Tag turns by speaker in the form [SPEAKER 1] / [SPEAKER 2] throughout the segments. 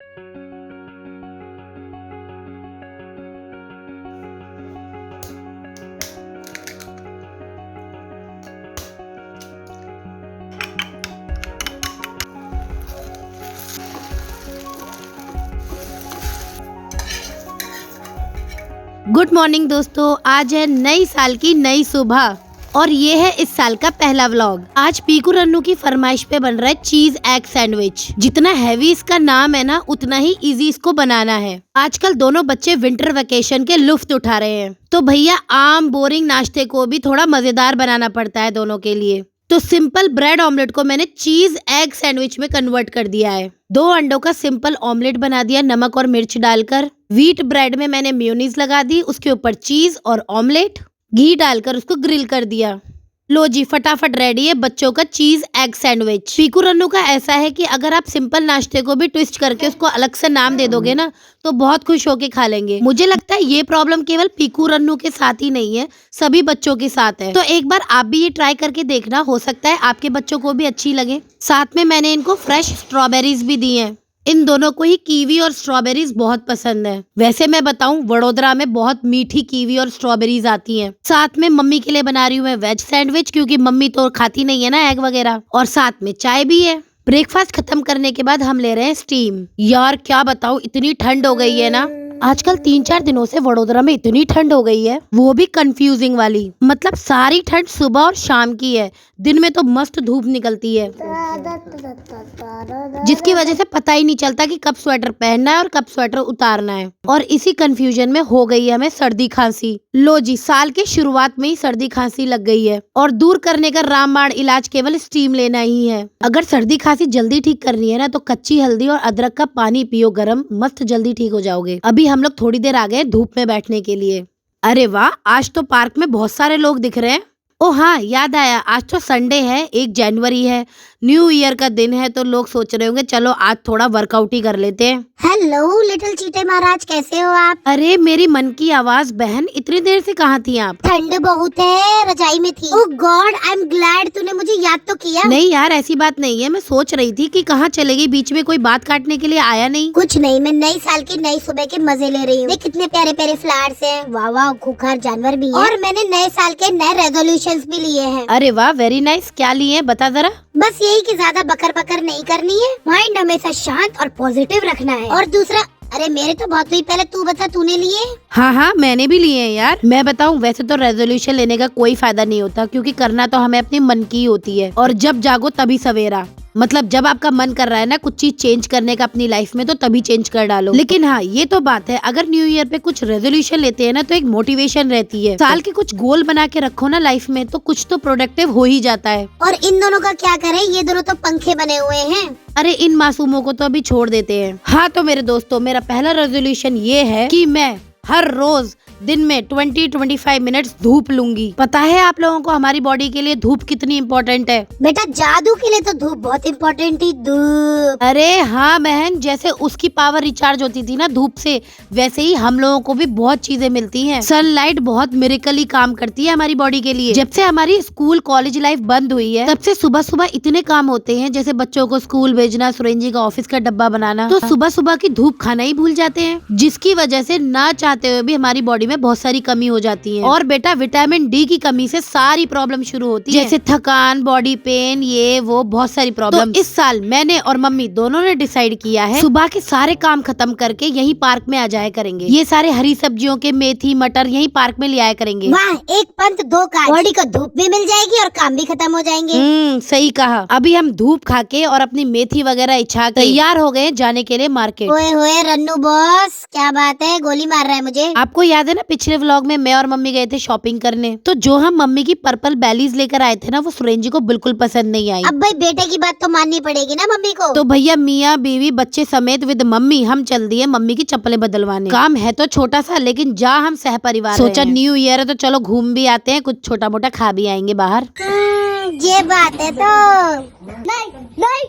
[SPEAKER 1] Good morning दोस्तों, आज है नई साल की नई सुबह और ये है इस साल का पहला व्लॉग। आज पीकू रन्नू की फरमाइश पे बन रहा है चीज एग सैंडविच। जितना हैवी इसका नाम है ना, उतना ही इजी इसको बनाना है। आजकल दोनों बच्चे विंटर वेकेशन के लुफ्त उठा रहे हैं, तो भैया आम बोरिंग नाश्ते को भी थोड़ा मजेदार बनाना पड़ता है दोनों के लिए। तो सिंपल ब्रेड ऑमलेट को मैंने चीज एग सैंडविच में कन्वर्ट कर दिया है। 2 अंडों का सिंपल ऑमलेट बना दिया नमक और मिर्च डालकर। व्हीट ब्रेड में मैंने मेयोनीज लगा दी, उसके ऊपर चीज और ऑमलेट, घी डालकर उसको ग्रिल कर दिया। लो जी, फटाफट रेडी है बच्चों का चीज एग सैंडविच। पीकू रन्नू का ऐसा है कि अगर आप सिंपल नाश्ते को भी ट्विस्ट करके उसको अलग से नाम दे दोगे ना, तो बहुत खुश होके खा लेंगे। मुझे लगता है ये प्रॉब्लम केवल पीकू रन्नू के साथ ही नहीं है, सभी बच्चों के साथ है। तो एक बार आप भी ये ट्राई करके देखना, हो सकता है आपके बच्चों को भी अच्छी लगे। साथ में मैंने इनको फ्रेश स्ट्रॉबेरीज भी दी हैं। इन दोनों को ही कीवी और स्ट्रॉबेरीज बहुत पसंद है। वैसे मैं बताऊं, वडोदरा में बहुत मीठी कीवी और स्ट्रॉबेरीज आती हैं। साथ में मम्मी के लिए बना रही हूँ मैं वेज सैंडविच, क्योंकि मम्मी तो खाती नहीं है ना एग वगैरह, और साथ में चाय भी है। ब्रेकफास्ट खत्म करने के बाद हम ले रहे हैं स्टीम। यार क्या बताऊं, इतनी ठंड हो गई है ना आजकल। 3-4 दिनों से वडोदरा में इतनी ठंड हो गई है, वो भी कंफ्यूजिंग वाली। मतलब सारी ठंड सुबह और शाम की है, दिन में तो मस्त धूप निकलती है, जिसकी वजह से पता ही नहीं चलता कि कब स्वेटर पहनना है और कब स्वेटर उतारना है। और इसी कंफ्यूजन में हो गई है हमें सर्दी खांसी। लो जी, साल के शुरुआत में ही सर्दी खांसी लग गई है, और दूर करने का रामबाण इलाज केवल स्टीम लेना ही है। अगर सर्दी खांसी जल्दी ठीक करनी है ना, तो कच्ची हल्दी और अदरक का पानी पियो गरम, मस्त जल्दी ठीक हो जाओगे। अभी हम लोग थोड़ी देर आ गए धूप में बैठने के लिए। अरे वाह, आज तो पार्क में बहुत सारे लोग दिख रहे हैं। ओ हाँ, याद आया, आज तो संडे है, 1 जनवरी है, न्यू ईयर का दिन है। तो लोग सोच रहे होंगे चलो आज थोड़ा वर्कआउट ही कर लेते हैं।
[SPEAKER 2] हेलो लिटिल चीते महाराज, कैसे हो आप?
[SPEAKER 1] अरे मेरी मन की आवाज बहन, इतनी देर से कहाँ थी आप?
[SPEAKER 2] ठंड बहुत है, रजाई में थी। ओह गॉड, आई एम ग्लैड तूने मुझे याद तो किया।
[SPEAKER 1] नहीं यार, ऐसी बात नहीं है। मैं सोच रही थी कि कहाँ चले गई, बीच में कोई बात काटने के लिए आया नहीं।
[SPEAKER 2] कुछ नहीं, मैं नई साल की नई सुबह के मजे ले रही हूँ। देख कितने प्यारे प्यारे फ्लावर्स हैं, वाह वाह, खूंखार जानवर भी हैं। और मैंने नए साल के नए रेजोल्यूशंस भी लिए हैं।
[SPEAKER 1] अरे वाह, वेरी नाइस। क्या लिए हैं बता जरा।
[SPEAKER 2] बस यही कि ज्यादा बकर बकर नहीं करनी है, माइंड हमेशा शांत और पॉजिटिव रखना है। और दूसरा, अरे मेरे तो बहुत हुई, पहले तू बता, तूने लिए?
[SPEAKER 1] हाँ, मैंने भी लिए हैं यार। मैं बताऊं, वैसे तो रेजोल्यूशन लेने का कोई फायदा नहीं होता, क्योंकि करना तो हमें अपने मन की ही होती है। और जब जागो तभी सवेरा। मतलब जब आपका मन कर रहा है ना कुछ चीज चेंज करने का अपनी लाइफ में, तो तभी चेंज कर डालो। लेकिन हाँ, ये तो बात है, अगर न्यू ईयर पे कुछ रेजोल्यूशन लेते हैं ना, तो एक मोटिवेशन रहती है। साल के कुछ गोल बना के रखो ना लाइफ में, तो कुछ तो प्रोडक्टिव हो ही जाता है।
[SPEAKER 2] और इन दोनों का क्या करें, ये दोनों तो पंखे बने हुए हैं।
[SPEAKER 1] अरे इन मासूमों को तो अभी छोड़ देते हैं। हाँ तो मेरे दोस्तों, मेरा पहला रेजोल्यूशन ये है कि मैं हर रोज दिन में 20-25 मिनट्स धूप लूंगी। पता है आप लोगों को हमारी बॉडी के लिए धूप कितनी इम्पोर्टेंट है?
[SPEAKER 2] बेटा जादू के लिए तो धूप बहुत इम्पोर्टेंट थी। धूप,
[SPEAKER 1] अरे हाँ बहन, जैसे उसकी पावर रिचार्ज होती थी ना धूप से, वैसे ही हम लोगों को भी बहुत चीजें मिलती हैं। सनलाइट बहुत मिरेकली काम करती है हमारी बॉडी के लिए। जब से हमारी स्कूल कॉलेज लाइफ बंद हुई है, तब से सुबह सुबह इतने काम होते हैं, जैसे बच्चों को स्कूल भेजना, सुरेंजी का ऑफिस का डब्बा बनाना, तो सुबह सुबह की धूप खाना ही भूल जाते हैं, जिसकी वजह से ना चाहते हुए भी हमारी बॉडी में बहुत सारी कमी हो जाती है। और बेटा विटामिन डी की कमी से सारी प्रॉब्लम शुरू होती है, जैसे थकान, बॉडी पेन, ये वो बहुत सारी प्रॉब्लम। तो इस साल मैंने और मम्मी दोनों ने डिसाइड किया है, सुबह के सारे काम खत्म करके यही पार्क में आ जाया करेंगे। ये सारे हरी सब्जियों के मेथी मटर यही पार्क में ले आया करेंगे।
[SPEAKER 2] वाह, एक पंथ दो काज, बॉडी को धूप भी मिल जाएगी और काम भी खत्म हो जाएंगे।
[SPEAKER 1] सही कहा। अभी हम धूप खा के और अपनी मेथी वगैरह इच्छा के तैयार हो गए जाने के लिए मार्केट।
[SPEAKER 2] ओए होए रन्नू बॉस, क्या बात है, गोली मार रहा है मुझे।
[SPEAKER 1] आपको याद है ना, पिछले व्लॉग में मैं और मम्मी गए थे शॉपिंग करने, तो जो हम मम्मी की पर्पल बैलीज लेकर आए थे ना, वो सुरेंजी को बिल्कुल पसंद नहीं आई।
[SPEAKER 2] अब भाई बेटे की बात तो माननी पड़ेगी ना मम्मी को।
[SPEAKER 1] तो भैया मियाँ बीवी बच्चे समेत विद मम्मी हम चल दिए मम्मी की चप्पलें बदलवाने। काम है तो छोटा सा, लेकिन जा हम सह परिवार सोचा न्यू ईयर है तो चलो घूम भी आते हैं, कुछ छोटा मोटा खा भी आएंगे बाहर।
[SPEAKER 2] ये बात है तो नहीं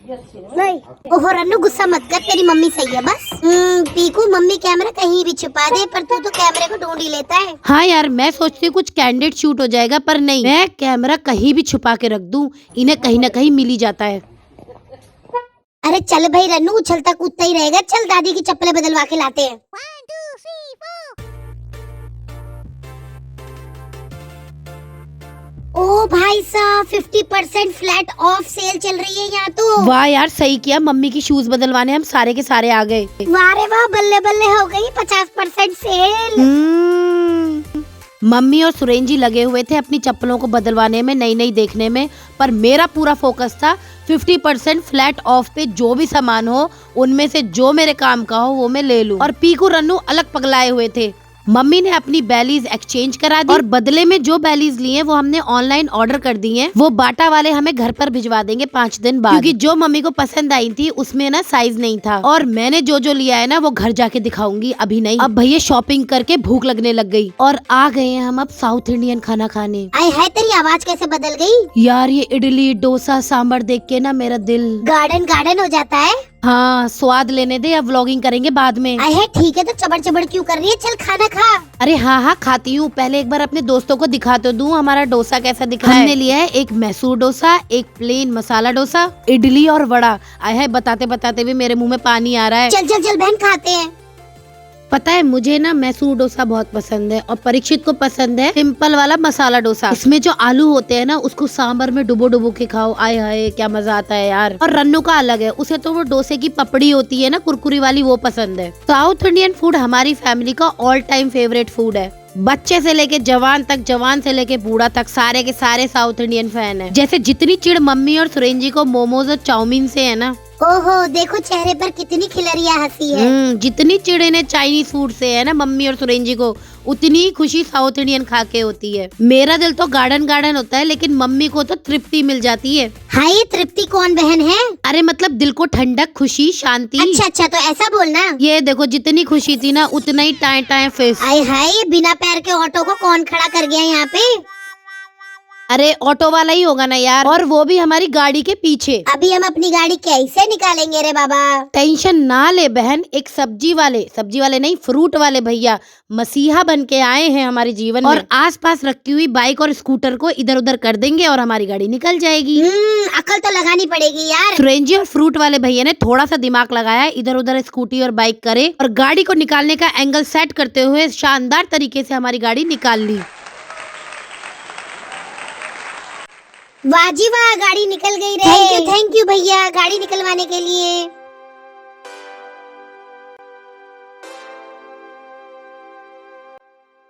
[SPEAKER 2] ओहो रन्नू, गुस्सा मत कर, तेरी मम्मी सही है बस। पीकू, मम्मी कैमरा कहीं भी छुपा दे, पर तू तो कैमरे को ढूंढ ही लेता है।
[SPEAKER 1] हाँ यार, मैं सोचती हूँ कुछ कैंडिड शूट हो जाएगा, पर नहीं, मैं कैमरा कहीं भी छुपा के रख दूं, इन्हें कहीं ना कहीं मिल ही जाता है।
[SPEAKER 2] अरे चल भाई रन्नू, उछलता कूदता ही रहेगा। चल दादी की चप्पलें बदलवा के लाते हैं। ओ भाई साहब, 50% फ्लैट ऑफ सेल चल रही है यहाँ तो।
[SPEAKER 1] वाह यार, सही किया, मम्मी की शूज बदलवाने हम सारे के सारे आ गए।
[SPEAKER 2] वाह रे वाह, बल्ले बल्ले हो गई 50% सेल।
[SPEAKER 1] मम्मी और सुरेन जी लगे हुए थे अपनी चप्पलों को बदलवाने में, नई नई देखने में, पर मेरा पूरा फोकस था 50% फ्लैट ऑफ पे। जो भी सामान हो उनमें से जो मेरे काम का हो वो मैं ले लूं। और पीकू रन्नू अलग पगलाए हुए थे। मम्मी ने अपनी बैलीज एक्सचेंज करा दी और बदले में जो बैलीज लिए वो हमने ऑनलाइन ऑर्डर कर दी हैं। वो बाटा वाले हमें घर पर भिजवा देंगे 5 दिन बाद, क्योंकि जो मम्मी को पसंद आई थी उसमें ना साइज नहीं था। और मैंने जो जो लिया है ना वो घर जाके दिखाऊंगी, अभी नहीं। अब भैया शॉपिंग करके भूख लगने लग गई और आ गए हैं हम अब साउथ इंडियन खाना खाने।
[SPEAKER 2] आए है, तेरी आवाज कैसे बदल गई?
[SPEAKER 1] यार ये इडली डोसा सांभर देख के ना मेरा दिल
[SPEAKER 2] गार्डन गार्डन हो जाता है।
[SPEAKER 1] हाँ, स्वाद लेने दे, अब व्लॉगिंग करेंगे बाद में।
[SPEAKER 2] आए है, ठीक है तो चबड़ चबड़ क्यों कर रही है? चल खाना खा।
[SPEAKER 1] अरे हाँ हाँ खाती हूँ, पहले एक बार अपने दोस्तों को दिखा तो दूं हमारा डोसा कैसा दिख रहा है। हमने लिया है एक मैसूर डोसा, एक प्लेन मसाला डोसा, इडली और वड़ा। आया है, बताते बताते भी मेरे मुंह में पानी आ रहा है।
[SPEAKER 2] चल चल चल बहन, खाते हैं।
[SPEAKER 1] पता है मुझे ना मैसूर डोसा बहुत पसंद है और परीक्षित को पसंद है सिंपल वाला मसाला डोसा। इसमें जो आलू होते हैं ना उसको सांबर में डुबो डुबो के खाओ, आय हाय क्या मजा आता है यार। और रन्नू का अलग है, उसे तो वो डोसे की पपड़ी होती है ना कुरकुरी वाली, वो पसंद है। साउथ इंडियन फूड हमारी फैमिली का ऑल टाइम फेवरेट फूड है। बच्चे से लेके जवान तक, जवान से लेके बूढ़ा तक, सारे के सारे साउथ इंडियन फैन है। जैसे जितनी चिढ़ मम्मी और सुरेन जी को मोमोज और चाउमीन से है ना,
[SPEAKER 2] ओहो देखो चेहरे पर कितनी खिलरिया हंसी है।
[SPEAKER 1] जितनी चिढ़ इन्हें चाइनीज फूड से है ना मम्मी और सुरेन जी को, उतनी ही खुशी साउथ इंडियन खा के होती है। मेरा दिल तो गार्डन गार्डन होता है, लेकिन मम्मी को तो तृप्ति मिल जाती है।
[SPEAKER 2] हाँ, ये तृप्ति कौन बहन है?
[SPEAKER 1] अरे मतलब दिल को ठंडक, खुशी, शांति।
[SPEAKER 2] अच्छा अच्छा, तो ऐसा बोलना।
[SPEAKER 1] ये देखो जितनी खुशी थी ना उतना ही टाए टाए फेस।
[SPEAKER 2] आए हाय, ये बिना पैर के ऑटो को कौन खड़ा कर गया यहाँ पे?
[SPEAKER 1] अरे ऑटो वाला ही होगा ना यार, और वो भी हमारी गाड़ी के पीछे।
[SPEAKER 2] अभी हम अपनी गाड़ी कैसे निकालेंगे रे बाबा?
[SPEAKER 1] टेंशन ना ले बहन, एक सब्जी वाले नहीं, फ्रूट वाले भैया मसीहा बन के आए हैं हमारे जीवन में, और आसपास रखी हुई बाइक और स्कूटर को इधर उधर कर देंगे और हमारी गाड़ी निकल जाएगी।
[SPEAKER 2] अकल तो लगानी पड़ेगी यार।
[SPEAKER 1] सुरेन जी और फ्रूट वाले भैया ने थोड़ा सा दिमाग लगाया, इधर उधर स्कूटी और बाइक करे और गाड़ी को निकालने का एंगल सेट करते हुए शानदार तरीके से हमारी गाड़ी निकाल ली।
[SPEAKER 2] वाह जी वाह, गाड़ी निकल गई रे। थैंक यू भैया गाड़ी निकलवाने के लिए।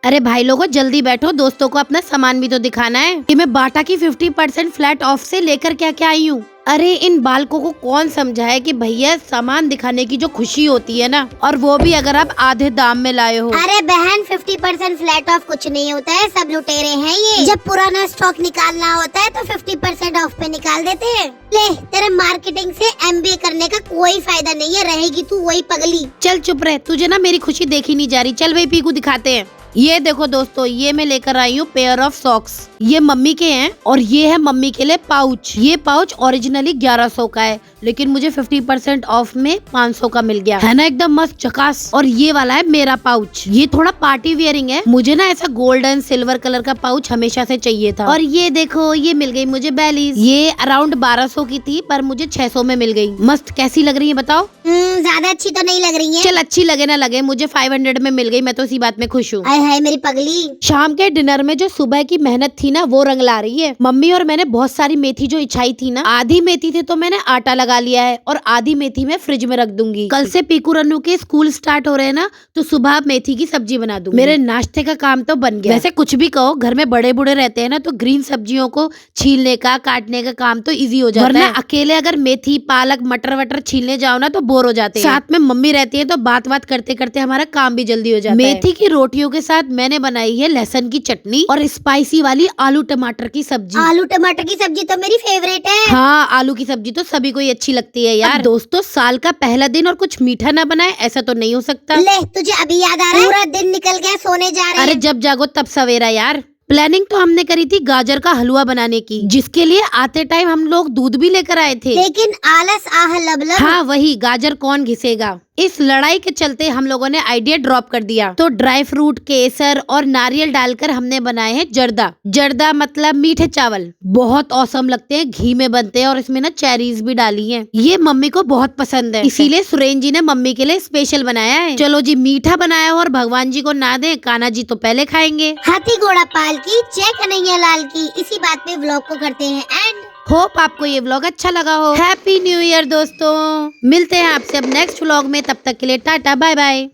[SPEAKER 1] अरे भाई लोगों जल्दी बैठो, दोस्तों को अपना सामान भी तो दिखाना है कि मैं बाटा की 50% फ्लैट ऑफ से लेकर क्या क्या आई हूँ। अरे इन बालकों को कौन समझाए कि भैया सामान दिखाने की जो खुशी होती है ना, और वो भी अगर आप आधे दाम में लाए हो।
[SPEAKER 2] अरे बहन 50% फ्लैट ऑफ कुछ नहीं होता है, सब लुटेरे हैं ये। जब पुराना स्टॉक निकालना होता है तो 50% ऑफ पे निकाल देते हैं। ले, तेरे मार्केटिंग से MBA करने का कोई फायदा नहीं है, रहेगी तू वही पगली।
[SPEAKER 1] चल चुप रहे, तुझे ना मेरी खुशी देखी नहीं जा रही। चल भाई पीकू दिखाते हैं। ये देखो दोस्तों, ये मैं लेकर आई हूँ पेयर ऑफ सॉक्स। ये मम्मी के हैं और ये है मम्मी के लिए पाउच। ये पाउच ओरिजिनली 1100 का है, लेकिन मुझे 50% ऑफ में 500 का मिल गया है ना, एकदम मस्त झकास। और ये वाला है मेरा पाउच, ये थोड़ा पार्टी वियरिंग है। मुझे ना ऐसा गोल्डन सिल्वर कलर का पाउच हमेशा से चाहिए था। और ये देखो, ये मिल गई मुझे बैलीज। ये अराउंड 1200 की थी पर मुझे 600 में मिल गई। मस्त, कैसी लग रही है बताओ?
[SPEAKER 2] ज्यादा अच्छी तो नहीं लग रही है।
[SPEAKER 1] चल अच्छी लगे ना लगे, मुझे 500 में मिल गई, मैं तो इसी बात में खुश हूँ।
[SPEAKER 2] हाय मेरी पगली।
[SPEAKER 1] शाम के डिनर में जो सुबह की मेहनत थी ना वो रंग ला रही है। मम्मी और मैंने बहुत सारी मेथी जो इछाई थी ना, आधी मेथी थे तो मैंने आटा लगा लिया है और आधी मेथी मैं फ्रिज में रख दूंगी। कल से पीकू रन्नू के स्कूल स्टार्ट हो रहे हैं ना, तो सुबह मेथी की सब्जी बना दूंगी। मेरे नाश्ते का काम तो बन गया। वैसे कुछ भी कहो, घर में बड़े बूढ़े रहते हैं ना तो ग्रीन सब्जियों को छीलने का, काटने का काम तो इजी हो जाता है। वरना अकेले अगर मेथी पालक मटर वटर छीलने जाओ ना तो बोर हो जाते हैं। साथ में मम्मी रहती है तो बात बात करते करते हमारा काम भी जल्दी हो जाता है। मेथी की रोटियों के साथ मैंने बनाई है लहसुन की चटनी और स्पाइसी वाली आलू टमाटर की सब्जी।
[SPEAKER 2] आलू टमाटर की सब्जी तो मेरी फेवरेट है।
[SPEAKER 1] हाँ, आलू की सब्जी तो सभी को ही अच्छी लगती है यार। दोस्तों साल का पहला दिन और कुछ मीठा ना बनाए ऐसा तो नहीं हो सकता।
[SPEAKER 2] ले, तुझे अभी याद आ रहा है? पूरा दिन निकल गया, सोने जा रहे हैं।
[SPEAKER 1] अरे जब जागो तब सवेरा यार। प्लानिंग तो हमने करी थी गाजर का हलवा बनाने की, जिसके लिए आते टाइम हम लोग दूध भी लेकर आए थे,
[SPEAKER 2] लेकिन आलस आह लबलब।
[SPEAKER 1] हाँ वही, गाजर कौन घिसेगा। इस लड़ाई के चलते हम लोगों ने आइडिया ड्रॉप कर दिया, तो ड्राई फ्रूट, केसर और नारियल डालकर हमने बनाए हैं जर्दा। जर्दा मतलब मीठे चावल, बहुत औसम लगते हैं, घी में बनते हैं और इसमें ना चेरीज भी डाली हैं। ये मम्मी को बहुत पसंद है, इसीलिए सुरेन जी ने मम्मी के लिए स्पेशल बनाया है। चलो जी, मीठा बनाया हो और भगवान जी को ना दे, कान्हा जी तो पहले खाएंगे।
[SPEAKER 2] हाथी घोड़ा पाल की, जय कन्हैया लाल की। इसी बात पे व्लॉग को करते हैं एंड।
[SPEAKER 1] होप आपको ये व्लॉग अच्छा लगा हो। हैप्पी न्यू ईयर दोस्तों, मिलते हैं आपसे अब नेक्स्ट व्लॉग में, तब तक के लिए टाटा बाय बाय।